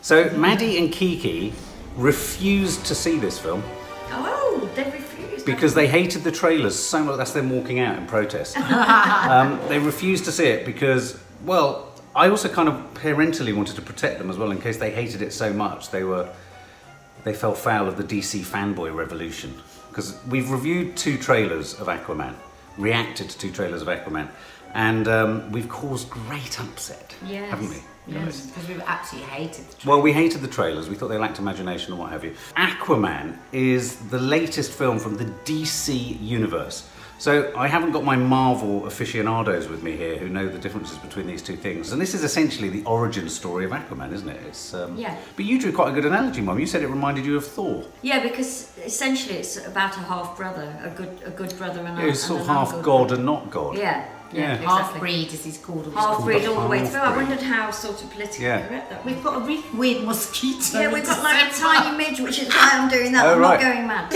So Maddie and Kiki refused to see this film. Oh, they refused. Because they hated the trailers so much. That's them walking out in protest. They refused to see it because, well, I also kind of parentally wanted to protect them as well in case they hated it so much. They fell foul of the DC fanboy revolution. Because we've reviewed 2 trailers of Aquaman, reacted to 2 trailers of Aquaman, and we've caused great upset, haven't we? Yes, because we've absolutely hated the trailers. Well, we hated the trailers. We thought they lacked imagination and what have you. Aquaman is the latest film from the DC universe. So I haven't got my Marvel aficionados with me here who know the differences between these 2 things. And this is essentially the origin story of Aquaman, isn't it? It's, yeah. But you drew quite a good analogy, Mum. You said it reminded you of Thor. Yeah, because essentially it's about a half brother, a good brother and It's sort of half god and not god. Yeah. Yeah. Exactly. Half-breed, as he's called. Half-breed all the way through. I wondered how sort of politically correct that was. We've got a really weird mosquito. Yeah, we've got like a tiny midge, which is why I'm doing that. Oh, I'm right. not going mad.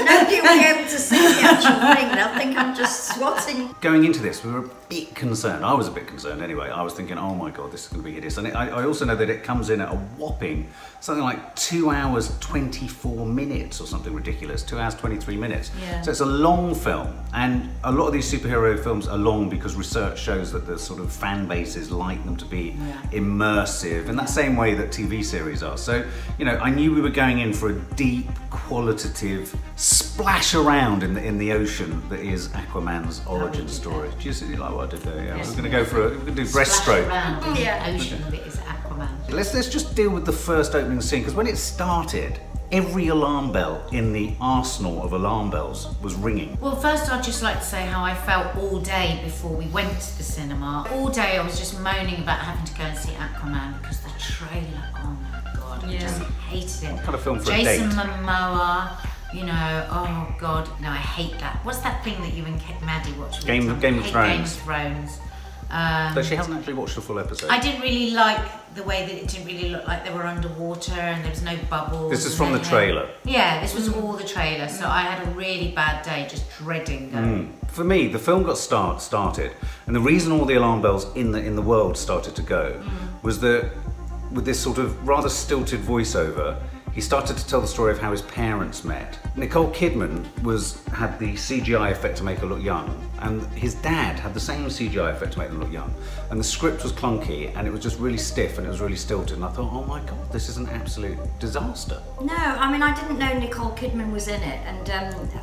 Nobody will be able to see the actual thing. They'll think I'm just swatting. Going into this, we were a bit concerned. I was a bit concerned anyway. I was thinking, oh my God, this is going to be hideous. And I also know that it comes in at a whopping, something like 2 hours, 24 minutes or something ridiculous. 2 hours, 23 minutes. Yeah. So it's a long film. And a lot of these superhero films are long because research shows that the sort of fan bases like them to be immersive in that same way that TV series are. So, you know, I knew we were going in for a deep, qualitative splash around in the ocean that is Aquaman's origin story. Do you see like what I did there? Yeah, Yes. we're going to go for we're going to do breaststroke. Around in the ocean that is Aquaman. Let's just deal with the first opening scene, because when it started, every alarm bell in the arsenal of alarm bells was ringing. Well, first I'd just like to say how I felt all day before we went to the cinema. All day I was just moaning about having to go and see Aquaman because the trailer, oh my God, I just hated it. What kind of film for Jason a date? Momoa, you know, oh God, no, I hate that. What's that thing that you and Maddie watched? Game of Thrones. Game of Thrones. So she hasn't actually watched the full episode. I didn't really like the way that it didn't really look like they were underwater and there was no bubbles. This is from the trailer. Yeah, this was all the trailer, so I had a really bad day just dreading going. For me, the film got started, and the reason all the alarm bells in the world started to go was that with this sort of rather stilted voiceover, he started to tell the story of how his parents met. Nicole Kidman had the CGI effect to make her look young, and his dad had the same CGI effect to make them look young. And the script was clunky, and it was just really stiff, and it was really stilted. And I thought, oh my God, this is an absolute disaster. No, I mean, I didn't know Nicole Kidman was in it, and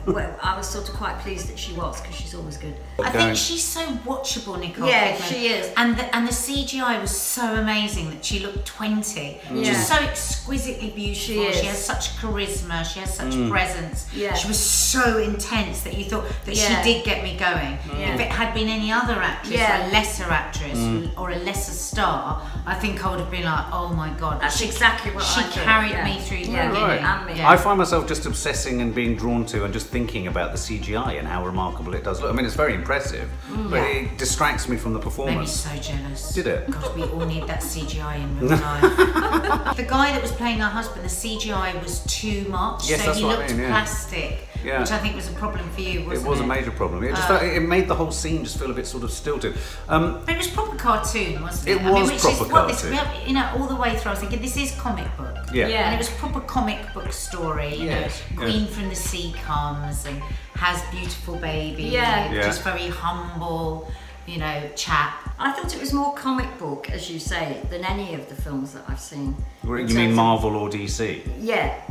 well, I was sort of quite pleased that she was, because she's always good. I think she's so watchable, Nicole Yeah, Kidman. she is. And the CGI was so amazing that she looked 20. Just so exquisitely beautiful. She has such charisma, she has such presence. Yeah. She was so intense that you thought that she did get me going. If it had been any other actress, or a lesser actress, or a lesser star, I think I would have been like, oh my God. That's exactly what I thought. She carried me through the beginning. I find myself just obsessing and being drawn to and just thinking about the CGI and how remarkable it does look. I mean, it's very impressive, but it distracts me from the performance. Made me so jealous. Did it? God, we all need that CGI in real life. The guy that was playing her husband, the CGI was too much, Yes, so that's he what I looked mean, plastic, which I think was a problem for you, wasn't it? It was a major problem. It just it made the whole scene just feel a bit sort of stilted. But it was proper cartoon, wasn't it? It was proper cartoon. You know, all the way through I was thinking, this is comic book. Yeah. And it was proper comic book story, you know, Queen from the Sea comes and has beautiful baby, just very humble, you know, chap. I thought it was more comic book, as you say, than any of the films that I've seen. You mean Marvel or DC? Yeah.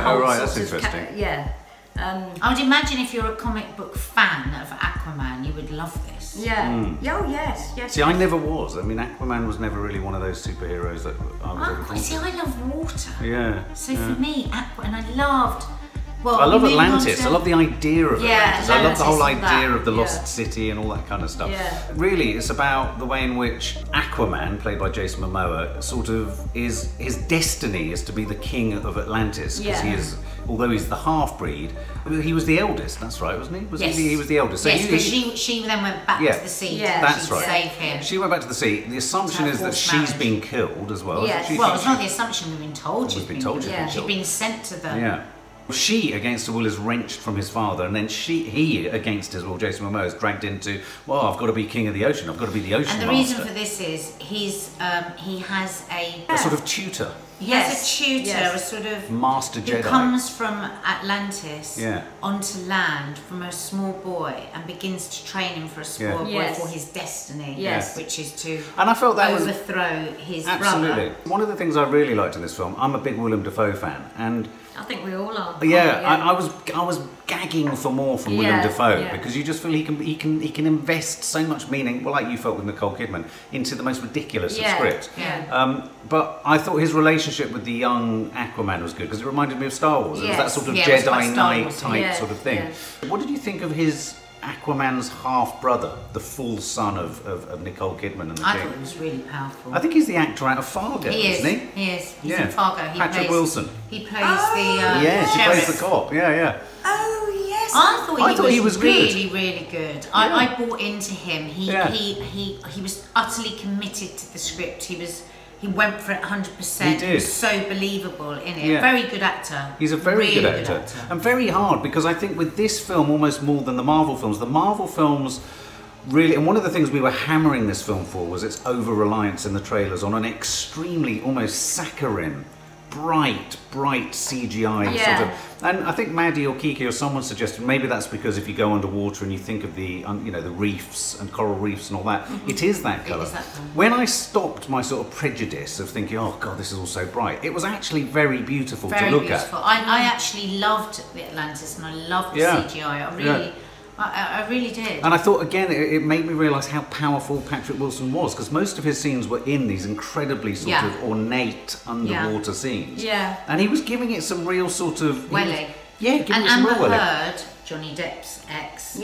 Oh right, that's interesting. I would imagine if you're a comic book fan of Aquaman, you would love this. Yeah. Oh yes. See, I never was. I mean, Aquaman was never really one of those superheroes that I was ever drawn to. See, I love water. Yeah. So for me, and I loved. Well, I love Atlantis. I love the idea of Atlantis. I love the whole Atlantis idea of the lost city and all that kind of stuff. Yeah. Really, it's about the way in which Aquaman, played by Jason Momoa, sort of is his destiny is to be the king of Atlantis, because he is. Although he's the half-breed, he was the eldest. That's right, wasn't he? He was the eldest. So yes, because she then went back to the sea. Yeah, that's right. Save him. She went back to the sea. The assumption is that she's been killed as well. Yeah. Well, it's not the assumption, we've been told she's been told killed. She's been sent to the She, against her will, is wrenched from his father, and then he, against his will, Jason Momoa, is dragged into, well, I've got to be king of the ocean, I've got to be the ocean master. And the reason for this is he has a sort of tutor. He has a tutor, a sort of master Jedi. Who comes from Atlantis Yeah. onto land from a small boy and begins to train him for a small boy for his destiny, which is to and I felt that overthrow his absolutely. brother. One of the things I really liked in this film, I'm a big Willem Dafoe fan, and I think we all are. yeah, I was gagging for more from Willem Dafoe because you just feel he can invest so much meaning, well, like you felt with Nicole Kidman, into the most ridiculous of scripts. But I thought his relationship with the young Aquaman was good because it reminded me of Star Wars. It was that sort of Jedi Knight type sort of thing. What did you think of his Aquaman's half brother, the full son of Nicole Kidman and the I King? thought it was really powerful. I think he's the actor out of Fargo, isn't he? He is. He's in Fargo. Patrick Wilson. He plays the he plays sheriff. the cop. Yeah. Oh yes. I thought he was really good. Really good. I bought into him. He was utterly committed to the script. He went for it 100%. He did. He was so believable in it. Very good actor. He's a very good actor. And very hard, because I think with this film, almost more than the Marvel films really, and one of the things we were hammering this film for was its over-reliance in the trailers on an extremely, almost saccharine, bright CGI sort of. And I think Maddie or Kiki or someone suggested maybe that's because if you go underwater and you think of the the reefs and coral reefs and all that, it is that colour. When I stopped my sort of prejudice of thinking, oh god, this is all so bright, it was actually very beautiful to look at. I actually loved the Atlantis and I loved the CGI. I really did. And I thought, again, it made me realise how powerful Patrick Wilson was, because most of his scenes were in these incredibly sort of ornate underwater scenes. And he was giving it some real sort of... Welly. Giving and it some real Amber welly. Heard, Johnny Depp's ex.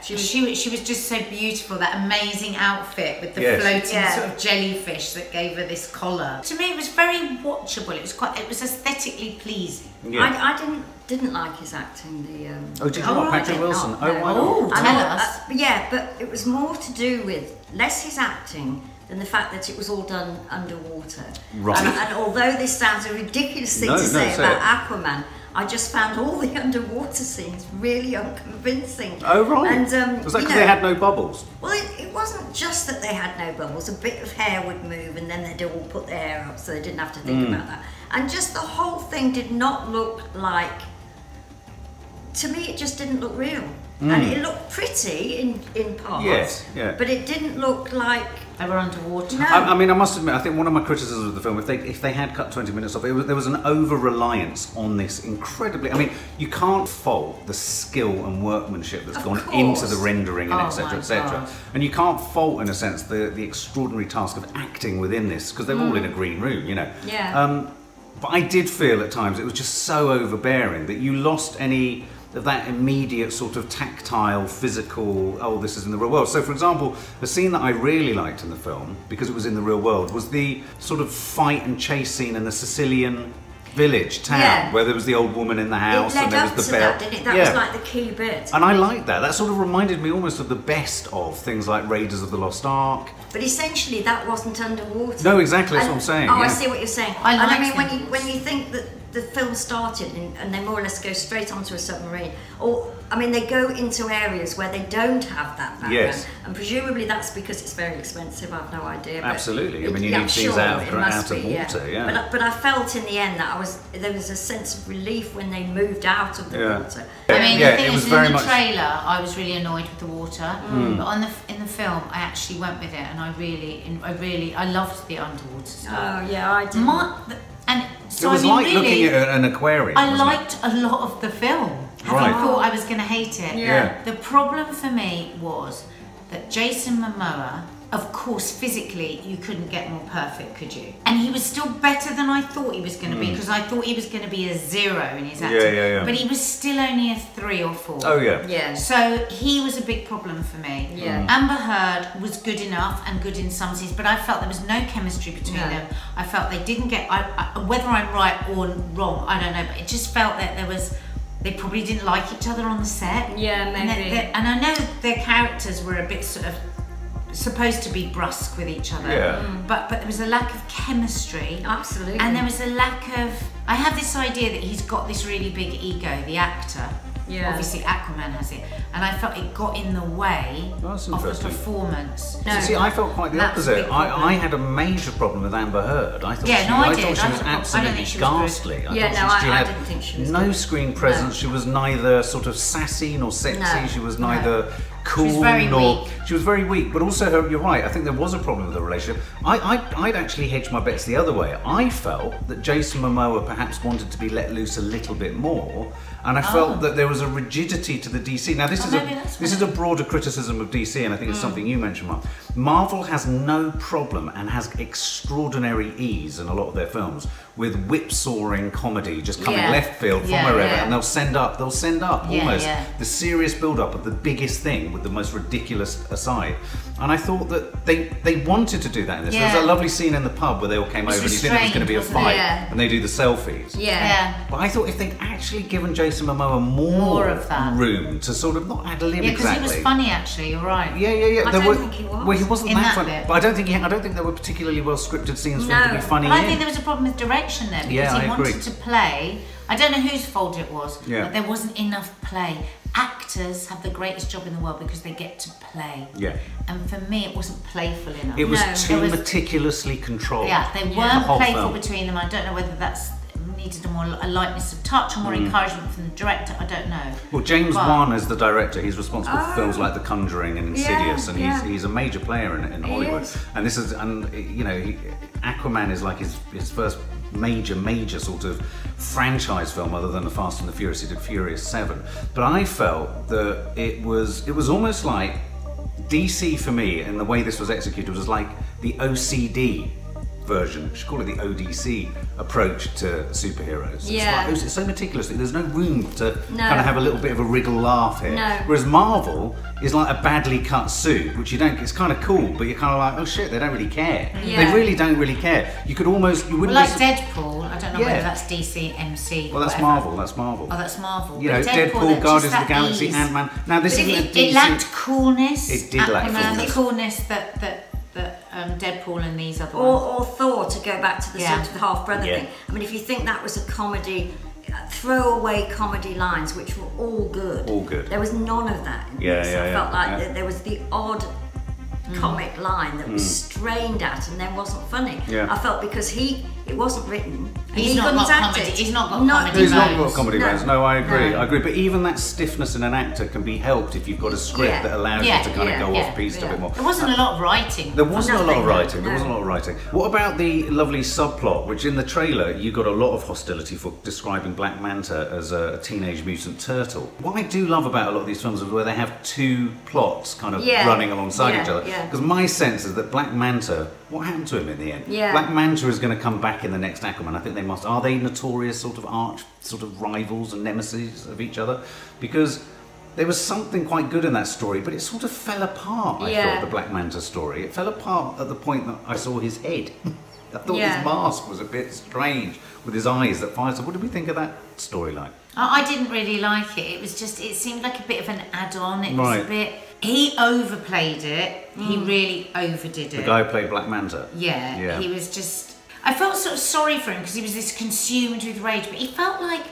She was just so beautiful, that amazing outfit with the floating sort of jellyfish that gave her this collar. To me, it was very watchable. It was aesthetically pleasing. I didn't like his acting. Did you not? Patrick Wilson? Not, why not? Tell us. But it was more to do with less his acting than the fact that it was all done underwater. Right. And although this sounds a ridiculous thing to say about Aquaman, I just found all the underwater scenes really unconvincing. Oh, right. And, was that because they had no bubbles? Well, it wasn't just that they had no bubbles. A bit of hair would move and then they'd all put their hair up so they didn't have to think about that. And just the whole thing did not look like... To me, it just didn't look real. And it looked pretty in parts, but it didn't look like... They were underwater. No. I mean, I must admit, I think one of my criticisms of the film, if they had cut 20 minutes off, there was an over-reliance on this incredibly... I mean, you can't fault the skill and workmanship that's gone into the rendering and etc, etc. And you can't fault, in a sense, the extraordinary task of acting within this, because they're all in a green room, but I did feel at times it was just so overbearing that you lost any of that immediate sort of tactile, physical, oh, this is in the real world. So, for example, the scene that I really liked in the film, because it was in the real world, was the sort of fight and chase scene in the Sicilian village, town, where there was the old woman in the house and there was the bell. That, didn't it? That was like the key bit. And I liked that. That sort of reminded me almost of the best of things like Raiders of the Lost Ark. But essentially, that wasn't underwater. No, exactly. That's what I'm saying. I see what you're saying. I mean, when you think that the film started and they more or less go straight onto a submarine, or I mean, they go into areas where they don't have that background, and presumably that's because it's very expensive. I've no idea. Absolutely. I mean, you need things out of water. But I felt in the end that there was a sense of relief when they moved out of the water. I mean, the thing is, in the trailer, I was really annoyed with the water, but in the film, I actually went with it, and I loved the underwater stuff. Oh yeah, I did. So it was like looking at an aquarium. I liked a lot of the film. I thought I was going to hate it. The problem for me was that Jason Momoa, of course, physically, you couldn't get more perfect, could you? And he was still better than I thought he was going to be, because I thought he was going to be a 0 in his acting. But he was still only a 3 or 4. Oh, yeah. So he was a big problem for me. Amber Heard was good enough and good in some scenes, but I felt there was no chemistry between them. I felt they didn't get... whether I'm right or wrong, I don't know, but it just felt that they probably didn't like each other on the set. Yeah, maybe. And I know their characters were a bit sort of supposed to be brusque with each other. Yeah. But there was a lack of chemistry. Absolutely. And there was a lack of. I have this idea that he's got this really big ego, the actor. Yeah. Obviously, Aquaman has it, and I felt it got in the way of the performance. No, see, I felt quite the opposite. I had a major problem with Amber Heard. I thought she was absolutely ghastly. I didn't think she was no good. Screen presence. She was neither sort of sassy nor sexy. She was neither cool she was very nor weak. She was very weak. But also, you're right. I think there was a problem with the relationship. I'd actually hedged my bets the other way. I felt that Jason Momoa perhaps wanted to be let loose a little bit more. And I felt that there was a rigidity to the DC. Now this is a broader criticism of DC, and I think it's something you mentioned, Mark. Marvel has no problem and has extraordinary ease in a lot of their films with whipsawing comedy just coming left field from wherever, and they'll send up almost the serious build-up of the biggest thing with the most ridiculous aside. And I thought that they wanted to do that in this. There's a lovely scene in the pub where they all came over and you think there was going to be a fight, and they do the selfies. But I thought if they'd actually given Jason Momoa more of that room to sort of not ad lib because he was funny actually. You're right. I don't think he was. Well, he wasn't in that funny, bit. but I don't think there were particularly well scripted scenes for him to be funny. But I think there was a problem with direction there because he wanted agree. to play. I don't know whose fault it was, but there wasn't enough play. Actors have the greatest job in the world because they get to play. And for me, it wasn't playful enough. It was too meticulously controlled. They weren't playful between them. I don't know whether that's needed a lightness of touch or more encouragement from the director. I don't know. Well, James Wan is the director. He's responsible for films like The Conjuring and Insidious, and he's a major player in Hollywood. And this is, Aquaman is like his first major sort of franchise film other than The Fast and the Furious. He did Furious 7. But I felt that it was almost like DC for me, and the way this was executed was like the OCD version, we should call it the ODC approach to superheroes. It's so meticulous. There's no room to kind of have a little bit of a wriggle laugh here. Whereas Marvel is like a badly cut suit, which it's kind of cool, but you're kind of like, oh shit, they don't really care. They really don't really care. You wouldn't like Deadpool, I don't know whether that's DC, MC. Well, that's Marvel. That's Marvel. Oh, that's Marvel. You know, Deadpool, Guardians of the Galaxy, Ant-Man. Now this isn't a DC. It lacked coolness. It did lack coolness. The coolness that Deadpool and these other ones. Or Thor, to go back to the sort of the half-brother thing. I mean, if you think that was a comedy, throwaway comedy lines, which were all good. All good. There was none of that in this. I felt like there was the odd comic line that was strained at and then wasn't funny. I felt because it wasn't written. He's not got comedy. He's not got comedy. He's not got comedy bones. No, I agree. I agree. But even that stiffness in an actor can be helped if you've got a script that allows you to kind of go off piste a bit more. There wasn't a lot of writing. There wasn't a lot of writing. There wasn't a lot of writing. What about the lovely subplot, which in the trailer you got a lot of hostility for describing Black Manta as a teenage mutant turtle? What I do love about a lot of these films is where they have two plots kind of running alongside each other. Because my sense is that Black Manta, what happened to him in the end? Black Manta is going to come back in the next Aquaman. I think they must. Are they notorious sort of arch sort of rivals and nemesis of each other? Because there was something quite good in that story, but it sort of fell apart, I thought, the Black Manta story. It fell apart at the point that I saw his head. I thought his mask was a bit strange with his eyes that fired. So what did we think of that storyline? I didn't really like it. It was just, it seemed like a bit of an add-on. It was a bit, he overplayed it. He really overdid it. The guy who played Black Manta? Yeah. He was just, I felt sort of sorry for him because he was this consumed with rage, but he felt like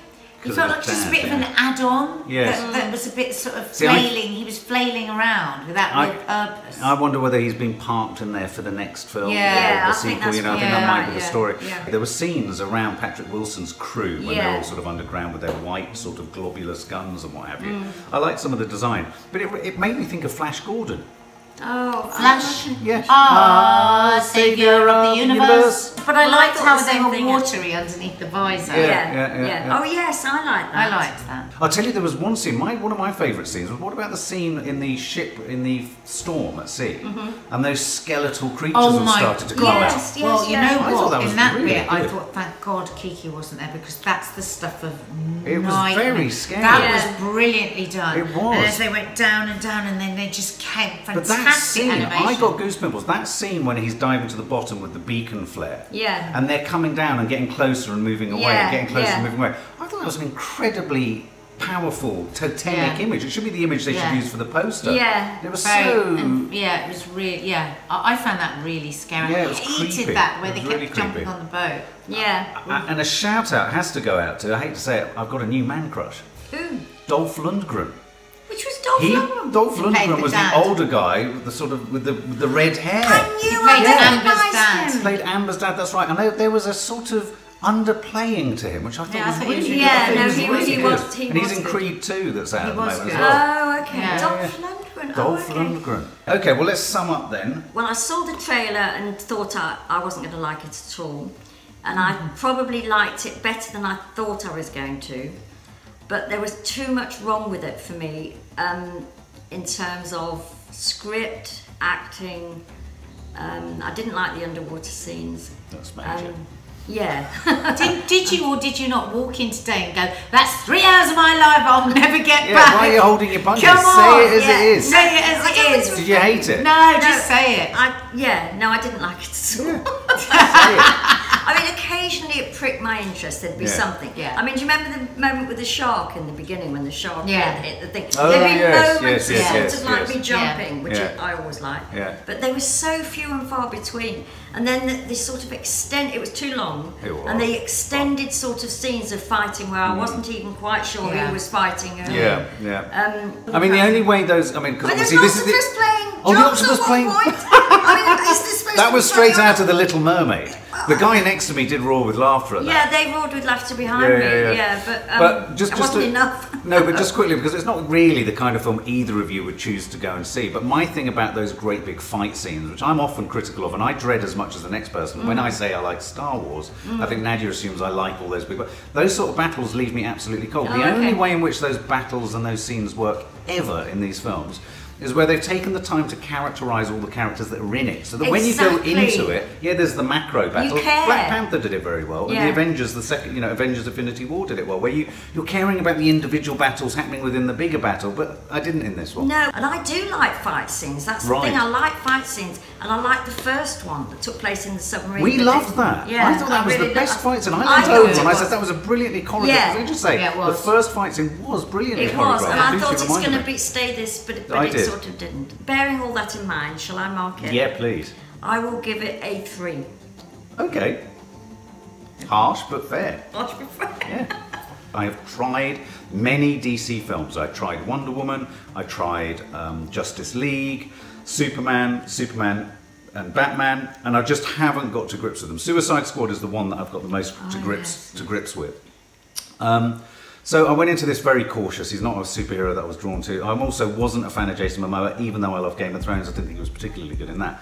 just a bit of an add-on that was a bit sort of flailing. He was flailing around without real purpose. I wonder whether he's been parked in there for the next film, the sequel. I think that might be the story. There were scenes around Patrick Wilson's crew when they're all sort of underground with their white sort of globulous guns and what have you. I liked some of the design, but it made me think of Flash Gordon. Oh, Flash! Saviour of the universe. But I liked how they were watery underneath the visor. Oh yes, I like that. I liked that. I'll tell you, there was one scene. One of my favourite scenes was what about the scene in the ship in the storm at sea, and those skeletal creatures all started to come out. Well, you know what? In that bit, I thought, thank God Kiki wasn't there because that's the stuff of it was very scary. That was brilliantly done. It was. And as they went down and down, and then they just came fantastic. Scene, I got goosebumps. That scene when he's diving to the bottom with the beacon flare, and they're coming down and getting closer and moving away, and getting closer and moving away. I thought that was an incredibly powerful, totemic image. It should be the image they should use for the poster. Yeah. It was it was really, I found that really scary. Yeah, it was I hated creepy. that, where It they was kept really jumping creepy. on the boat. Yeah. And a shout out has to go out to, I hate to say it, I've got a new man crush. Who? Dolph Lundgren. Which was Dolph Lundgren? Dolph He played Lundgren the was dad. the older guy with the sort of with the red hair. I knew He played I Amber's recognised dad. him. Played Amber's dad, that's right. And there was a sort of underplaying to him, which I thought Yeah, I was thought he was really really good. I good. thought Yeah, no, was he really was- good. he And he's was in good. Creed 2 that's out He at the was moment as good. well. Oh, okay. Yeah. Dolph Lundgren. Dolph okay. Lundgren. Okay, well let's sum up then. Well, I saw the trailer and thought I wasn't going to like it at all. And I probably liked it better than I thought I was going to. But there was too much wrong with it for me in terms of script, acting. I didn't like the underwater scenes. That's major. Yeah. Did you or did you not walk in today and go, that's 3 hours of my life I'll never get Yeah, back? why are you holding your punches? Come Say it on, as it is. Say it as it is. Did you hate it? No, just say it. No, I didn't like it at all. Say it. I mean, occasionally it pricked my interest. There'd be Yeah. something. Yeah. I mean, do you remember the moment with the shark in the beginning when the shark hit the thing? Oh, There'd be yes, moments yes, of yes, sort of like yes. me jumping, which Yeah. I always like. Yeah. But they were so few and far between. And then this sort of it was too long. It was. And the extended sort of scenes of fighting where I wasn't even quite sure who was fighting who. Yeah, yeah. I mean, the only way those, I mean, because But there's obviously this is octopus playing Oh, the drums octopus at one playing. point. I mean, is this supposed That to was be straight funny? out of The Little Mermaid. The guy next to me did roar with laughter at that. Yeah, they roared with laughter behind me. Yeah, but just it wasn't to- enough. No, but just quickly, because it's not really the kind of film either of you would choose to go and see. But my thing about those great big fight scenes, which I'm often critical of, and I dread as much as the next person, when I say I like Star Wars, I think Nadia assumes I like all those big. But those sort of battles leave me absolutely cold. The only way in which those battles and those scenes work ever in these films is where they've taken the time to characterise all the characters that are in it. So that when you go into it, there's the macro battle. You care. Black Panther did it very well. And the Avengers, the second, Avengers Infinity War did it well, where you're caring about the individual battles happening within the bigger battle, but I didn't in this one. No, and I do like fight scenes. That's the thing. I like fight scenes, and I like the first one that took place in the submarine. We loved that. Yeah, I thought that was really the best fight scene. I I went over thought and it I said was. that was a brilliantly choreographed. Yeah. I just say, Yeah, it the was. first fight scene was brilliantly It choreographed. was, and I Lucy thought it's reminded going me. to stay this, but I it did. sort of didn't. Bearing all that in mind, shall I mark it? Yeah, please. I will give it a 3. Okay. Harsh but fair. Much prefer. Yeah. I have tried many DC films. I tried Wonder Woman, I tried Justice League, Superman and Batman, and I just haven't got to grips with them. Suicide Squad is the one that I've got the most to grips with. So I went into this very cautious. He's not a superhero that I was drawn to. I also wasn't a fan of Jason Momoa, even though I love Game of Thrones. I didn't think he was particularly good in that.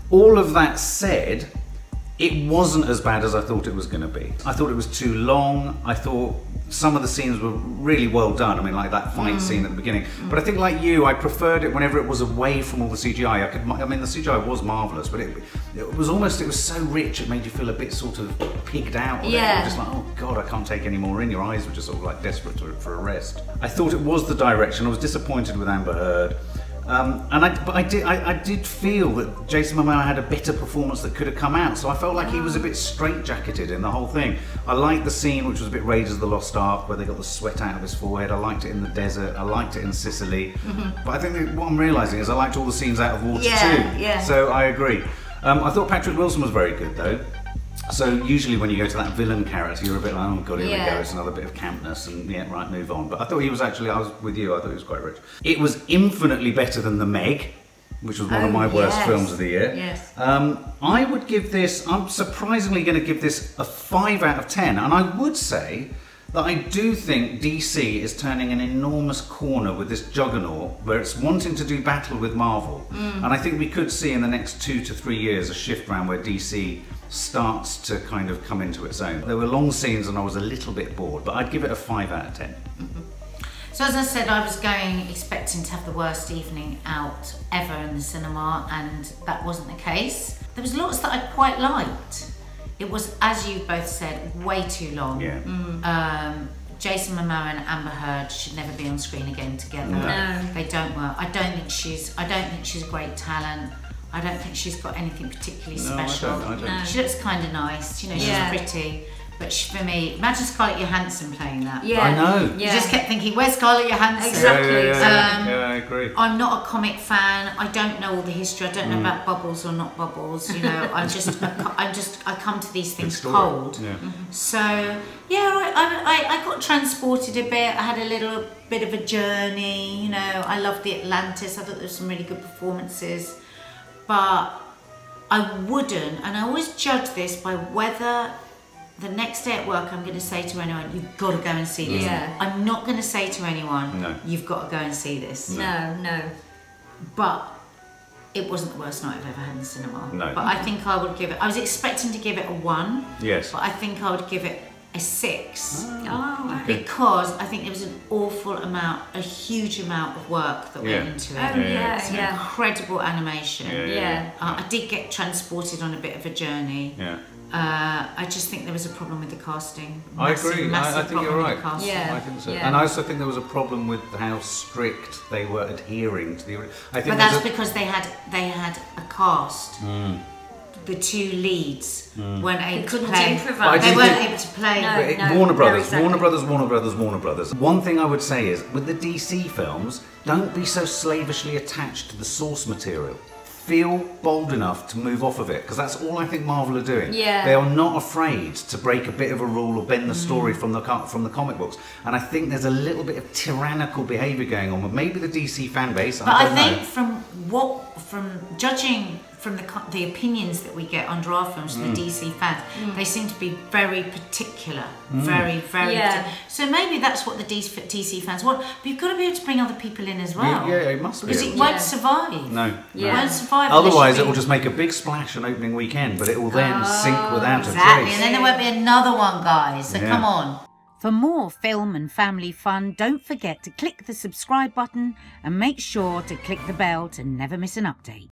All of that said, it wasn't as bad as I thought it was going to be. I thought it was too long. I thought some of the scenes were really well done. I mean, like that fight scene at the beginning. But I think, like you, I preferred it whenever it was away from all the CGI. I mean, the CGI was marvellous, but it was so rich, it made you feel a bit sort of pigged out. Of it. You were just like, oh God, I can't take any more in. Your eyes were just sort of like desperate for a rest. I thought it was the direction. I was disappointed with Amber Heard. I did feel that Jason Momoa had a better performance that could have come out, so I felt like he was a bit straitjacketed in the whole thing. I liked the scene, which was a bit Raiders of the Lost Ark, where they got the sweat out of his forehead. I liked it in the desert. I liked it in Sicily. But I think that what I'm realising is I liked all the scenes out of water too. Yeah. So I agree. I thought Patrick Wilson was very good though. So usually when you go to that villain character, you're a bit like, oh God, here we go, it's another bit of campness, and yeah, right, move on. But I thought he was actually, I was with you, I thought he was quite rich. It was infinitely better than The Meg, which was one of my worst films of the year. Yes. I would give this, I'm surprisingly going to give this a 5 out of 10, and I would say that I do think DC is turning an enormous corner with this juggernaut where it's wanting to do battle with Marvel. And I think we could see in the next 2 to 3 years a shift around where DC starts to kind of come into its own. There were long scenes and I was a little bit bored, but I'd give it a 5 out of 10. So as I said, I was expecting to have the worst evening out ever in the cinema, and that wasn't the case. There was lots that I quite liked. It was, as you both said, way too long. Yeah. Jason Momoa and Amber Heard should never be on screen again together. No. They don't work. I don't think she's a great talent. I don't think she's got anything particularly special. I don't. She looks kind of nice, she's pretty, But for me, imagine Scarlett Johansson playing that. Yeah. I know. You just kept thinking, where's Scarlett Johansson? Exactly. Yeah, I agree. I'm not a comic fan. I don't know all the history. I don't know about bubbles or not bubbles. You know, I come to these things cold. Yeah. So yeah, I got transported a bit. I had a little bit of a journey. You know, I loved the Atlantis. I thought there were some really good performances, but I wouldn't. And I always judge this by whether the next day at work I'm going to say to anyone, you've got to go and see this. Yeah. I'm not going to say to anyone, No. you've got to go and see this. No. But it wasn't the worst night I've ever had in the cinema. No. But I think I would give it, I was expecting to give it a 1. Yes. But I think I would give it a 6. Oh, Because I think there was an awful amount, a huge amount of work that went into it. It's an incredible animation. I did get transported on a bit of a journey. I just think there was a problem with the casting. I agree. I think you're right. Yeah. I think so. And I also think there was a problem with how strict they were adhering to the. I think but that's because they had a cast. The 2 leads weren't able to play. They weren't able to play. Warner Brothers. One thing I would say is, with the DC films, don't be so slavishly attached to the source material. Feel bold enough to move off of it, because that's all I think Marvel are doing. They are not afraid to break a bit of a rule or bend the story from the comic books. And I think there's a little bit of tyrannical behaviour going on with maybe the DC fan base. But I think from judging from the opinions that we get under our films from the DC fans, they seem to be very particular, very particular. So maybe that's what the DC fans want. But you've got to be able to bring other people in as well. Yeah, it must be. Because it won't survive. No. It won't survive. Otherwise, it will just make a big splash on opening weekend, but it will then sink without a trace. Exactly, and then there won't be another one, guys. So come on. For more film and family fun, don't forget to click the subscribe button and make sure to click the bell to never miss an update.